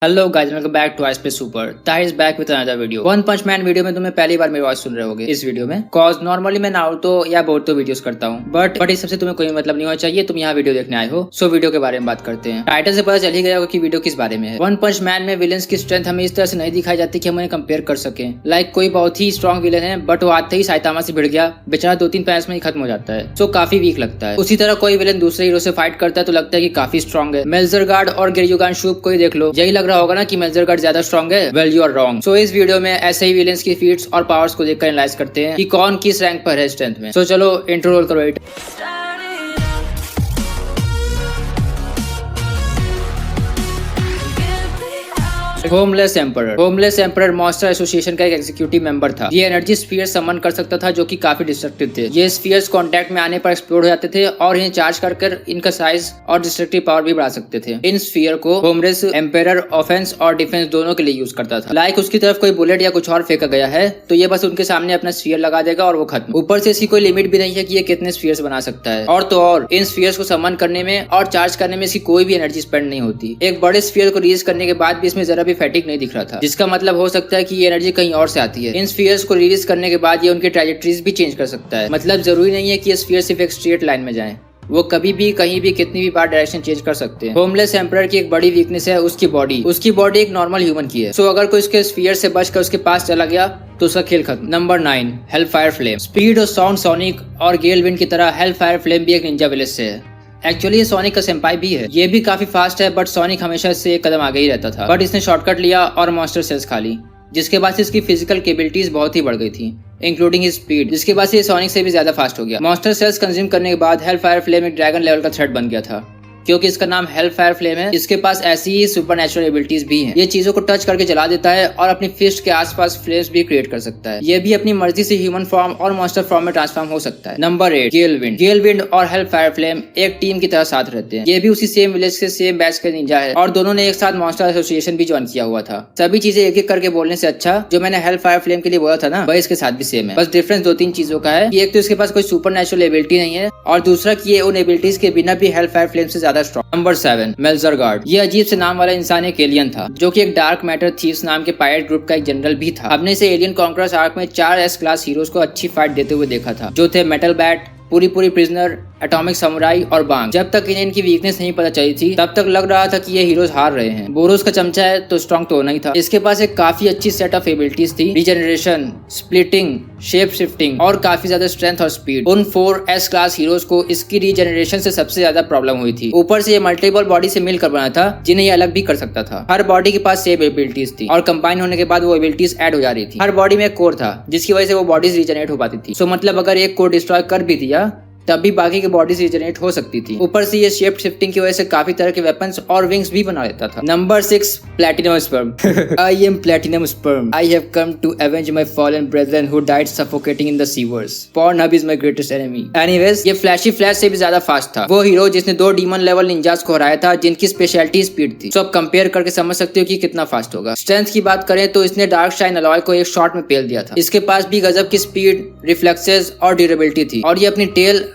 Hello guys, welcome back to iSpace super. Tahir is back with another video. One punch man video में तुम्हें पहली बार मेरी आवाज सुन रहे होगे इस वीडियो में। कॉज नॉर्मली मैं नारुतो या बोरुतो वीडियोस करता हूँ, बट इस सबसे तुम्हें कोई मतलब नहीं होना चाहिए। तुम यहाँ वीडियो देखने आए हो, सो वीडियो के बारे में बात करते हैं। टाइटल से पता चल ही गया होगा कि वीडियो किस बारे में है। वन पंच मैन में विलेंस की स्ट्रेंथ हमें इस तरह से नहीं दिखाई जाती कि हम उन्हें कंपेयर कर सके। लाइक कोई बहुत ही स्ट्रॉन्ग विलेन है, बट वो आते ही साइतामा से भिड़ गया, बेचारा 2-3 पैंच में ही खत्म हो जाता है, सो काफी वीक लगता है। उसी तरह कोई विलेन दूसरे हीरो से फाइट करता है तो लगता है कि काफी स्ट्रॉन्ग है। मेल्जरगार्ड और गिर्युगान शूप को ही देख लो, यही लग रहा होगा ना कि मेल्जरगार्ड ज्यादा स्ट्रॉन्ग है। Well you are wrong. So इस वीडियो में ऐसे ही विलेंस की फीट्स और पावर्स को देखकर एनालाइज करते हैं कि कौन किस रैंक पर है स्ट्रेंथ में। सो चलो इंट्रो रोल करो। होमलेस एम्परर मॉन्स्टर एसोसिएशन का एक एग्जीक्यूटिव मेंबर था। ये एनर्जी स्फीयर समन कर सकता था जो कि काफी डिस्ट्रक्टिव थे। ये स्फीयर्स कांटेक्ट में आने पर एक्सप्लोड हो जाते थे और इन्हें चार्ज कर इनका साइज और डिस्ट्रक्टिव पावर भी बढ़ा सकते थे। इन स्फीयर को होमलेस एम्परर ऑफेंस और डिफेंस दोनों के लिए यूज करता था। लाइक उसकी तरफ कोई बुलेट या कुछ और फेंका गया है तो ये बस उनके सामने अपना स्फीयर लगा देगा और वो खत्म। ऊपर से इसकी कोई लिमिट भी नहीं है कि ये कितने स्फीयर्स बना सकता है। और तो और इन स्फीयर्स को समन करने में और चार्ज करने में इसकी कोई भी एनर्जी स्पेंड नहीं होती। एक बड़े स्फीयर को रिलीज करने के बाद भी इसमें जरा भी फैटिक नहीं दिख रहा था, जिसका मतलब हो सकता है कि ये एनर्जी कहीं और से आती है। इन स्फीयर्स को रिलीज करने के बाद ये उनकी ट्रैजेक्टरीज भी चेंज कर सकता है। मतलब जरूरी नहीं है कि ये स्फीयर सिर्फ एक स्ट्रेट लाइन में जाएं, वो कभी भी कहीं भी कितनी भी बार डायरेक्शन चेंज कर सकते हैं। होमलेस एम्परर की एक बड़ी वीकनेस है उसकी बॉडी एक नॉर्मल ह्यूमन की है। सो अगर कोई उसके स्फीयर से बचकर उसके पास चला गया तो उसका खेल खत्म। Number 9 Hellfire flame. स्पीड और साउंड सोनिक और गेल विंड की तरह हेलफायर फ्लेम भी एक निंजा विलेज से है। एक्चुअली ये सोनिक का सेंपाई भी है। ये भी काफी फास्ट है, बट सोनिक हमेशा इससे एक कदम आगे ही रहता था। बट इसने शॉर्टकट लिया और मॉन्स्टर सेल्स खा ली, जिसके बाद इसकी फिजिकल कैपेबिलिटीज बहुत ही बढ़ गई थी, इंक्लूडिंग हिज स्पीड, जिसके बाद ये सोनिक से भी ज्यादा फास्ट हो गया। मॉन्स्टर सेल्स कंज्यूम करने के बाद हेलफायर फ्लेम एक ड्रैगन लेवल का थ्रेट बन गया था, क्योंकि इसका नाम हेलफायर फ्लेम है। इसके पास ऐसी ही सुपरनैचुरल एबिलिटीज भी हैं। ये चीजों को टच करके जला देता है और अपनी फिस्ट के आसपास फ्लेम्स भी क्रिएट कर सकता है। ये भी अपनी मर्जी से ह्यूमन फॉर्म और मॉन्स्टर फॉर्म में ट्रांसफॉर्म हो सकता है। नंबर 8 गेल विंड और हेलफायर फ्लेम एक टीम की तरह साथ रहते हैं। ये भी उसी सेम विलेज से सेम बैच के निंजा है और दोनों ने एक साथ मॉन्स्टर एसोसिएशन भी ज्वाइन किया हुआ था। सभी चीजें एक एक करके बोलने से अच्छा जो मैंने हेलफायर फ्लेम के लिए बोला था ना, वह इसके साथ भी सेम है। बस डिफरेंस 2-3 चीजों का है कि एक तो इसके पास कोई सुपरनैचुरल एबिलिटी नहीं है और दूसरा कि ये उन एबिलिटीज के बिना भी हेलफायर फ्लेम से ज्यादा स्ट्रॉन्ग। नंबर 7 मेल्जरगार्ड। ये अजीब से नाम वाला इंसान एक एलियन था जो कि एक डार्क मैटर थीव्स नाम के पायरेट ग्रुप का एक जनरल भी था। हमने इसे एलियन कॉन्करर्स आर्क में 4 एस क्लास हीरोज को अच्छी फाइट देते हुए देखा था, जो थे मेटल बैट, पूरी प्रिजनर, एटॉमिक समुराई और बांग। जब तक इन्हें इनकी वीकनेस नहीं पता चली थी तब तक लग रहा था कि ये हीरोज हार रहे हैं। बोरोस का चमचा है तो स्ट्रॉन्ग तो होना ही था। इसके पास एक काफी अच्छी सेट ऑफ एबिलिटीज थी, रीजनरेशन, स्प्लिटिंग, शेप शिफ्टिंग और काफी ज्यादा स्ट्रेंथ और स्पीड। उन 4 एस क्लास हीरोज को इसकी रीजनरेशन से सबसे ज्यादा प्रॉब्लम हुई थी। ऊपर से ये मल्टीपल बॉडी से मिलकर बना था जिन्हें ये अलग भी कर सकता था। हर बॉडी के पास सेम एबिलिटीज थी और कंबाइन होने के बाद वो एबिलिटीज ऐड हो जा रही थी। हर बॉडी में एक कोर था जिसकी वजह से वो बॉडीज रीजनरेट हो पाती थी। सो मतलब अगर एक कोर डिस्ट्रॉय कर भी दिया तब भी बाकी की बॉडीज रीजनरेट हो सकती थी। ऊपर से ये शेप शिफ्टिंग की वजह से काफी तरह के वेपन्स और विंग्स भी बना लेता था। Number 6 platinum sperm. I am platinum sperm. I have come to avenge my fallen brethren who died suffocating in the sewers. Pornhub is my greatest enemy. Anyways, ये फ्लैशी फ्लैश से भी ज्यादा fast था। वो हीरो जिसने 2 demon level ninjas को हराया था जिनकी स्पेशलिटी स्पीड थी। सो अब कंपेयर करके समझ सकते हो कि कितना फास्ट होगा। स्ट्रेंथ की बात करें तो इसने डार्क शाइन अलॉय को एक शॉट में पेल दिया था। इसके पास भी गजब की स्पीड, रिफ्लेक्सेस और ड्यूरेबिलिटी थी और ये अपनी टेल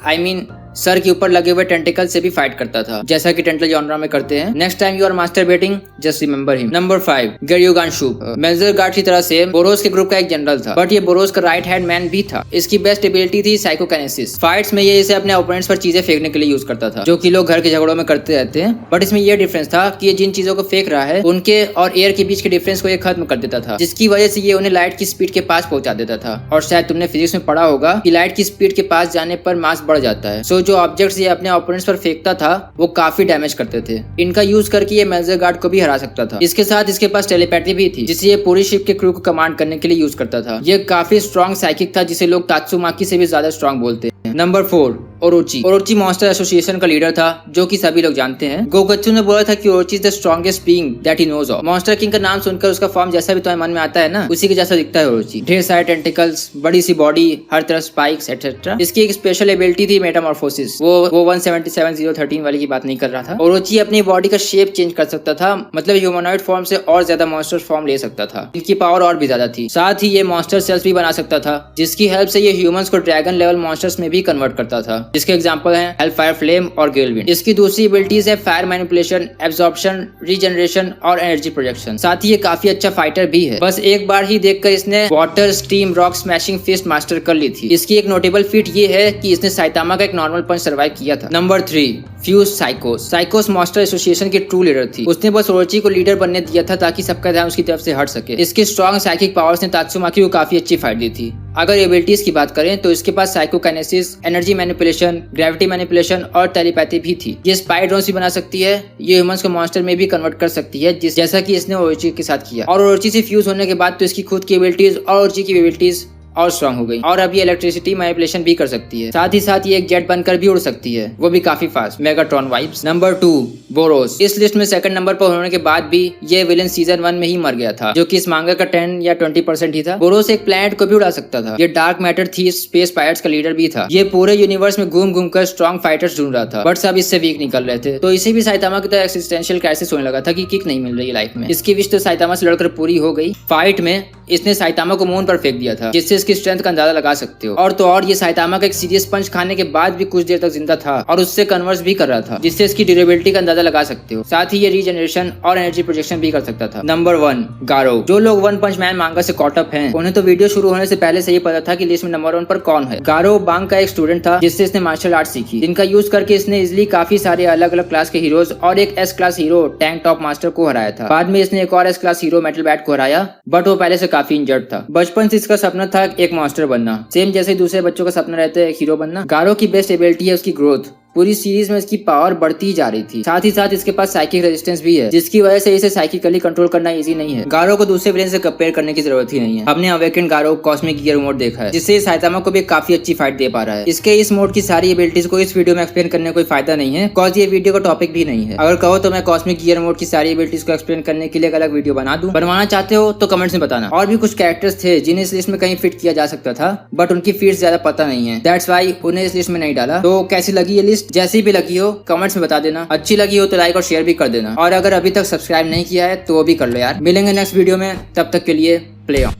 सर के ऊपर लगे हुए टेंटिकल से भी फाइट करता था, जैसा कि टेंटल जॉनरा में करते हैं। Next time you are masturbating just remember him. Number 5 Geryuganshoop. Melzargard की तरह से बोरोस के ग्रुप का एक जनरल था, बट ये बोरोस का राइट हैंड मैन भी था। इसकी बेस्ट एबिलिटी थी साइकोकाइनेसिस। फाइट्स में ये इसे अपने ओपोनेंट्स पर चीजें फेंकने के लिए यूज करता था, जो कि लोग घर के झगड़ों में करते रहते हैं। बट इसमें यह डिफरेंस था कि ये जिन चीजों को फेंक रहा है उनके और एयर के बीच के डिफरेंस को ये खत्म कर देता था, जिसकी वजह से ये उन्हें लाइट की स्पीड के पास पहुंचा देता था। और शायद तुमने फिजिक्स में पढ़ा होगा कि लाइट की स्पीड के पास जाने पर मास बढ़ जाता है। सो जो ऑब्जेक्ट्स ये अपने ओपोनेंट्स पर फेंकता था वो काफी डैमेज करते थे। इनका यूज करके ये मेल्जरगार्ड को भी हरा सकता था। इसके साथ इसके पास टेलीपैथी भी थी, जिसे ये पूरी शिप के क्रू को कमांड करने के लिए यूज करता था। ये काफी स्ट्रॉन्ग साइकिक था जिसे लोग तात्सुमाकी से भी ज्यादा स्ट्रॉन्ग बोलते हैं। नंबर 4 ओरोची मॉन्स्टर एसोसिएशन का लीडर था, जो कि सभी लोग जानते हैं। गोगत्सु ने बोला था कि Orochi is the strongest being that he knows of. Monster king का नाम सुनकर उसका फॉर्म जैसा भी तुम्हारे मन में आता है ना, उसी के जैसा दिखता है ओरोची। ढेर सारे टेंटिकल्स, बड़ी सी बॉडी, हर तरफ स्पाइक्स एटसेट्रा। इसकी एक स्पेशल एबिलिटी थी मेटामॉर्फोसिस। वो 177-013 वाली की बात नहीं कर रहा था। ओरोची अपनी बॉडी का शेप चेंज कर सकता था, मतलब ह्यूमनॉइड फॉर्म से और ज्यादा मॉन्स्टर फॉर्म ले सकता था। इनकी पावर और भी ज्यादा थी। साथ ही ये मॉन्स्टर सेल्स भी बना सकता था, जिसकी हेल्प से ये ह्यूमंस को ड्रैगन लेवल मॉन्स्टर्स में भी कन्वर्ट करता था, जिसके एग्जांपल हैं हेलफायर फ्लेम और गेल विंड। इसकी दूसरी एबिलिटीज है फायर मैनिपुलेशन, एब्जॉर्प्शन, रीजनरेशन और एनर्जी प्रोजेक्शन। साथ ही ये काफी अच्छा फाइटर भी है। बस एक बार ही देखकर इसने water, steam, rock smashing fist master कर ली थी। इसकी एक नोटेबल फीट ये है कि इसने साइतामा का एक नॉर्मल पंच सर्वाइव किया था। Number 3, fuse Psykos. Psykos master association की ट्रू लीडर थी। उसने बस ओरोची को लीडर बनने दिया था ताकि सबका ध्यान उसकी तरफ से हट सके। इसके स्ट्रॉन्ग साइकिक पावर्स ने तात्सुमाकी को काफी अच्छी फाइट दी थी। अगर एबिलिटीज की बात करें तो इसके पास साइकोकाइनेसिस, एनर्जी मैनिपुलेशन, ग्रेविटी मैनिपुलेशन और टेलीपैथी भी थी। ये स्पाई ड्रोन्स भी बना सकती है। ये ह्यूमंस को मॉन्स्टर में भी कन्वर्ट कर सकती है, जैसा कि इसने ओरोची के साथ किया। और ओरोची से फ्यूज होने के बाद तो इसकी खुद की एबिलिटीज और ओरोची की एबिलिटीज और स्ट्रांग हो गई और अब ये इलेक्ट्रिसिटी मैनिपुलेशन भी कर सकती है। साथ ही साथ ये एक जेट बनकर भी उड़ सकती है, वो भी काफी fast. Megatron vibes. Number 2, borrows. इस लिस्ट में सेकंड नंबर पर होने के बाद भी ये विलन सीजन 1 में ही मर गया था, जो कि इस मांगा का 10 या 20% ही था। बोरोस एक प्लैनेट को भी उड़ा सकता था। ये डार्क मैटर थी, स्पेस पायरेट्स का लीडर भी था। ये पूरे यूनिवर्स में घूम घूम कर स्ट्रॉन्ग फाइटर्स ढूंढ रहा था, बट सब इससे वीक निकल रहे थे। तो इसे भी साइतामा की तरह एक्सिस्टेंशियल क्राइसिस होने लगा था कि किक नहीं मिल रही है लाइफ में। इसकी विश तो साइतामा से लड़कर पूरी हो गई। फाइट में इसने साइतामा को मून पर फेंक दिया था, जिससे इसकी स्ट्रेंथ का अंदाजा लगा सकते हो। और तो और ये साइतामा का एक सीरियस पंच खाने के बाद भी कुछ देर तक जिंदा था और उससे कन्वर्स भी कर रहा था, जिससे इसकी ड्यूरेबिलिटी का अंदाजा लगा सकते हो। साथ ही ये रीजनरेशन और एनर्जी प्रोजेक्शन भी कर सकता था। नंबर 1, गारो। जो लोग वन पंच मैन मांगा से कॉट अप हैं, उन्हें तो वीडियो शुरू होने से पहले से ही पता था कि लिस्ट में नंबर 1 पर कौन है। गारो बांग का एक स्टूडेंट था, जिससे इसने मार्शल आर्ट सीखी, जिनका यूज करके इसने इजिली काफी सारे अलग अलग क्लास के हीरोज और एक S class hero tank top master को हराया था। बाद में इसने एक और S class hero metal bat को हराया, बट वो पहले से काफी इंजर्ड था। बचपन से इसका सपना था एक मॉन्स्टर बनना, सेम जैसे दूसरे बच्चों का सपना रहता है एक हीरो बनना। गारो की बेस्ट एबिलिटी है उसकी ग्रोथ। पूरी सीरीज में इसकी पावर बढ़ती जा रही थी। साथ ही साथ इसके पास साइकिक रेजिस्टेंस भी है, जिसकी वजह से इसे साइकिकली कंट्रोल करना इजी नहीं है। गारो को दूसरे विलेन से कंपेयर करने की जरूरत ही नहीं है। हमने अवेकेंड गारो कॉस्मिक गियर मोड देखा है, जिससे साइतामा को भी काफी अच्छी फाइट दे पा रहा है। इसके इस मोड की सारी एबिलिटीज को इस वीडियो में एक्सप्लेन करने का कोई फायदा नहीं है, कॉज ये वीडियो का टॉपिक भी नहीं है। अगर कहो तो मैं कॉस्मिक गियर मोड की सारी एबिलिटीज को एक्सप्लेन करने के लिए एक अलग वीडियो बना दूं। बनवाना चाहते हो तो कमेंट्स में बताना। और भी कुछ कैरेक्टर्स थे जिन्हें इस लिस्ट में कहीं फिट किया जा सकता था, बट उनकी फीट ज्यादा पता नहीं है, दैट्स व्हाई उन्हें इस लिस्ट में नहीं डाला। तो कैसी लगी ये लिस्ट? जैसी भी लगी कमेंट्स में बता देना। अच्छी लगी हो तो लाइक और शेयर भी कर देना, और अगर अभी तक सब्सक्राइब नहीं किया है तो वो भी कर लो यार। मिलेंगे नेक्स्ट वीडियो में, तब तक के लिए प्ले ऑन।